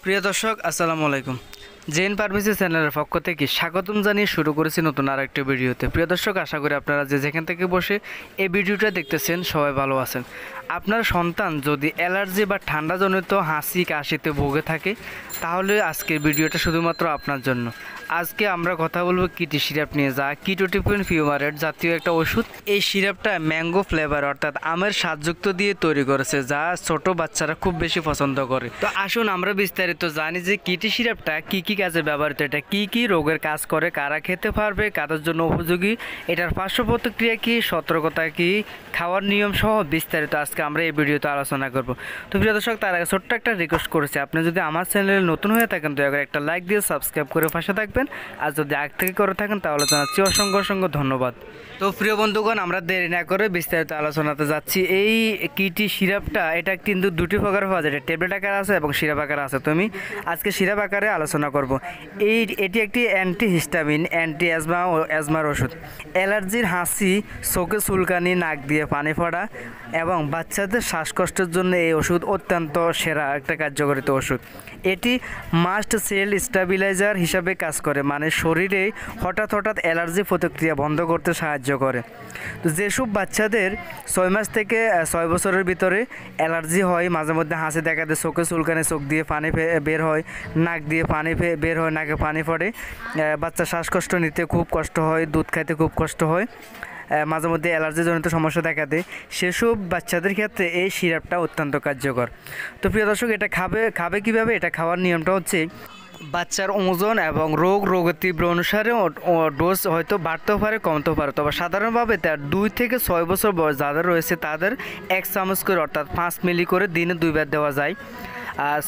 প্রিয় দর্শক আসসালামু আলাইকুম। জেন ফার্মেসি চ্যানেলের পক্ষ থেকে স্বাগতম জানিয়ে শুরু করেছি নতুন আরেকটি ভিডিওতে। প্রিয় দর্শক, আশা করি আপনারা যেখান থেকে বসে এই ভিডিওটা দেখতেছেন সবাই ভালো আছেন। আপনার সন্তান যদি অ্যালার্জি বা ঠান্ডাজনিত হাসি কাশিতে ভুগে থাকে তাহলে আজকের ভিডিওটা শুধুমাত্র আপনার জন্য। আজকে আমরা কথা বলবো কিটি সিরাপ নিয়ে, যা কিটোটিফিন ফিউমারেট জাতীয় একটা ওষুধ। এই সিরাপটা ম্যাঙ্গো ফ্লেভার অর্থাৎ আমের স্বাদযুক্ত দিয়ে তৈরি করেছে, যা ছোট বাচ্চারা খুব বেশি পছন্দ করে। তো আসুন আমরা বিস্তারিত জানি যে কিটি সিরাপটা কি কি কাজে ব্যবহৃত, এটা কি কি রোগের কাজ করে, কারা খেতে পারবে, কাদের জন্য উপযোগী, এটার পার্শ্ব প্রতিক্রিয়া কি, সতর্কতা কি, খাওয়ার নিয়ম সহ বিস্তারিত আজকে আমরা এই ভিডিওতে আলোচনা করব। তো প্রিয় দর্শক, তার আগে ছোট্ট একটা রিকোয়েস্ট করেছি, আপনি যদি আমার চ্যানেলে নতুন হয়ে থাকেন দয়া করে একটা লাইক দিয়ে সাবস্ক্রাইব করে পাশে থাকবেন, আর যদি আগ থেকে করে থাকেন তাহলে জানাচ্ছি অসংখ্য অসংখ্য ধন্যবাদ। তো প্রিয় বন্ধুগণ, আমরা দেরি না করে বিস্তারিত আলোচনাতে যাচ্ছি। এই কিটি সিরাপটা এটা কিন্তু দুটি প্রকার পাওয়া যায়, ট্যাবলেট আকারে আছে এবং সিরাপ আকারে আছে। তুমি আজকে সিরাপ আকারে আলোচনা করব। এটি একটি অ্যান্টি হিস্টামিন, অ্যান্টি অ্যাজমা ও অ্যাজমার ওষুধ। অ্যালার্জির হাসি, চোখে চুলকানি, নাক দিয়ে পানি পড়া এবং বাচ্চাদের শ্বাসকষ্টের জন্য এই ওষুধ অত্যন্ত সেরা একটা কার্যকরিত ওষুধ। এটি মাস্ট সেল স্টেবিলাইজার হিসাবে কাজ করে, মানে শরীরে হঠাৎ অ্যালার্জি প্রতিক্রিয়া বন্ধ করতে সাহায্য করে। তো যেসব বাচ্চাদের 6 মাস থেকে 6 বছরের ভিতরে অ্যালার্জি হয়, মাঝে মধ্যে হাসি দেখা দেয়, চোখে চুলকানি, চোখ দিয়ে পানি বের হয়, নাক দিয়ে পানি বের হয়, নাকে পানি পড়ে, বাচ্চা শ্বাসকষ্ট নিতে খুব কষ্ট হয়, দুধ খাইতে খুব কষ্ট হয়, মাঝে মধ্যে অ্যালার্জিজনিত সমস্যা দেখা দেয়, সেসব বাচ্চাদের ক্ষেত্রে এই সিরাপটা অত্যন্ত কার্যকর। তো প্রিয় দর্শক, এটা খাবে কীভাবে? এটা খাওয়ার নিয়মটা হচ্ছে বাচ্চার ওজন এবং রোগের তীব্র অনুসারে ডোজ হয়তো বাড়তেও পারে, কমতেও পারে, তবে সাধারণভাবে তার 2 থেকে 6 বছর বয়স যাদের রয়েছে তাদের 1 চামচ করে অর্থাৎ 5 মিলি করে দিনে 2 বার দেওয়া যায়। আর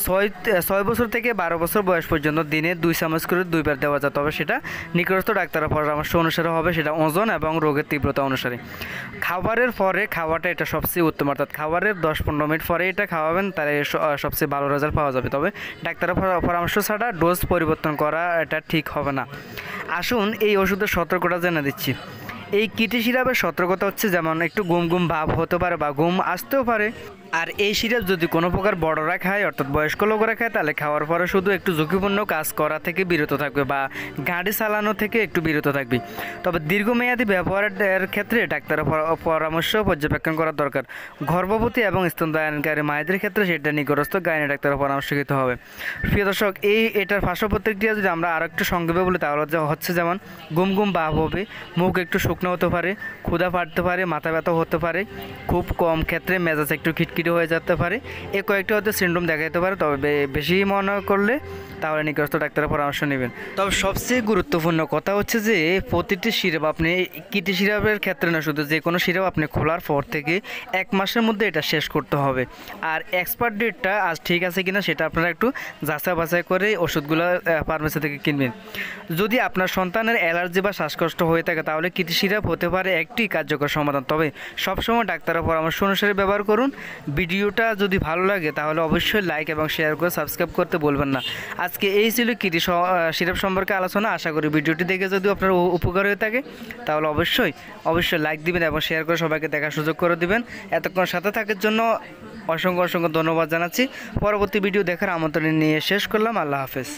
6 বছর থেকে 12 বছর বয়স পর্যন্ত দিনে 2 চামচ করে 2 বার দেওয়া যায়, তবে সেটা নিকটস্থ ডাক্তারের পরামর্শ অনুসারে হবে, সেটা ওজন এবং রোগের তীব্রতা অনুসারে। খাবারের পরে খাওয়াটা এটা সবচেয়ে উত্তম, অর্থাৎ খাবারের 10-15 মিনিট পরে এটা খাওয়াবেন, তাহলে সবচেয়ে ভালো রেজাল্ট পাওয়া যাবে। তবে ডাক্তারের পরামর্শ ছাড়া ডোজ পরিবর্তন করা এটা ঠিক হবে না। আসুন এই ওষুধের সতর্কতা জেনে দিচ্ছি। এই কিটি সিরাপের সতর্কতা হচ্ছে, যেমন একটু ঘুম ভাব হতে পারে বা ঘুম আসতেও পারে। আর এই সিরাপ যদি কোনো প্রকার বড়রা খায় অর্থাৎ বয়স্ক লোকেরা খায় তাহলে খাওয়ার পরে শুধু একটু ঝুঁকিপূর্ণ কাজ করা থেকে বিরত থাকবে বা গাড়ি চালানো থেকে একটু বিরত থাকবে। তবে দীর্ঘমেয়াদী ব্যবহারের ক্ষেত্রে ডাক্তারের পরামর্শ পর্যবেক্ষণ করা দরকার। গর্ভবতী এবং স্তনদানকারী মায়েদের ক্ষেত্রে সেটা নিকটস্থ গাইনি ডাক্তারের পরামর্শ নিতে হবে। প্রিয় দর্শক, এটার পার্শ্ব প্রতিক্রিয়া যদি আমরা আরও একটু সংক্ষেপে বলি তাহলে হচ্ছে, যেমন ঘুম ভাব হবে, মুখ একটু শুকনো হতে পারে, ক্ষুধা পাড়তে পারে, মাথা ব্যথা হতে পারে, খুব কম ক্ষেত্রে মেজাজ একটু খিটখিটে হয়ে যেতে পারে। এই কয়েকটি হয়তো সিনড্রোম দেখা যেতে পারে, তবে বেশি মনে করলে তাহলে নিকটস্থ ডাক্তারের পরামর্শ নেবেন। তবে সবচেয়ে গুরুত্বপূর্ণ কথা হচ্ছে যে প্রতিটি সিরাপ আপনি কিটি সিরাপের ক্ষেত্রে না, শুধু যে কোনো সিরাপ আপনি খোলার পর থেকে 1 মাসের মধ্যে এটা শেষ করতে হবে। আর এক্সপায়ার ডেটটা আজ ঠিক আছে কিনা সেটা আপনারা একটু যাচাই বাছাই করে ওষুধগুলো ফার্মেসি থেকে কিনবেন। যদি আপনার সন্তানের অ্যালার্জি বা শ্বাসকষ্ট হয়ে থাকে তাহলে কিটি সিরাপ হতে পারে একটি কার্যকর সমাধান, তবে সবসময় ডাক্তারের পরামর্শ অনুসারে ব্যবহার করুন। ভিডিওটা যদি ভালো লাগে তাহলে অবশ্যই লাইক এবং শেয়ার করে সাবস্ক্রাইব করতে বলবেন না। আজকে এই ছিল কিটি সিরাপ সম্পর্কে আলোচনা। আশা করি ভিডিওটি দেখে যদি আপনার উপকার হয়ে থাকে তাহলে অবশ্যই লাইক দিবেন এবং শেয়ার করে সবাইকে দেখার সুযোগ করে দিবেন। এতক্ষণ সাথে থাকার জন্য অসংখ্য ধন্যবাদ জানাচ্ছি। পরবর্তী ভিডিও দেখার আমন্ত্রণ নিয়ে শেষ করলাম। আল্লাহ হাফেজ।